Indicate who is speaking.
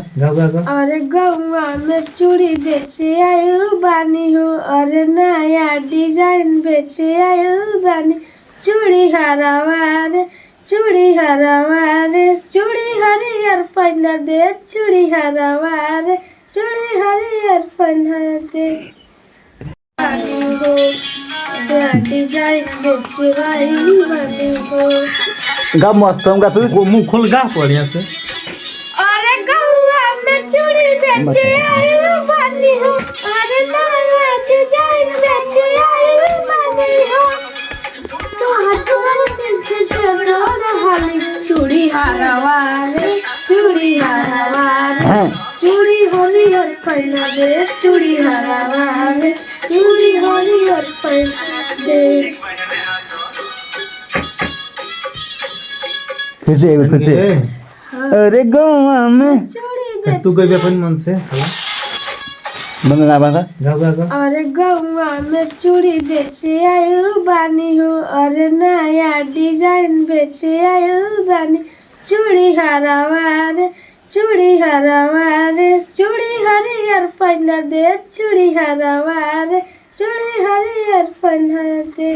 Speaker 1: और गौवा में चूड़ी बेचे आयल बानी हो और नया डिजाइन बेचे आयल बानी। चूड़ी हरावारे चूड़ी हरियर पहना दे चूड़ी हरावारे चूड़ी हरियर पहना दे बानी हो नया डिजाइन बेचे आयल बानी हो।
Speaker 2: गा मस्त हम गा फिर
Speaker 3: वो मुंह खोल गा बढ़िया से।
Speaker 1: अरे गौवा में चूड़ी बेचे आयल बानी हो अरे नया डिजाइन बेचे आयल बानी हो। तो हटवा के चलो हाली चूड़ी हरावारे चूड़ी हरियर पहना दे चूड़ी हरावारे चूड़ी हरियर पहना दे।
Speaker 2: फिर से अरे गौवा में
Speaker 1: चूड़ी
Speaker 3: तू गई अपन मन से
Speaker 2: बंद ना बंद
Speaker 3: गा।
Speaker 1: अरे गौवा में चूड़ी बेचे आयल बानी हो और नया डिजाइन बेचे आयल बानी। चूड़ी हरावारे चूड़ी हरियर पहना दे चूड़ी हरावारे चूड़ी हरियर पहना दे।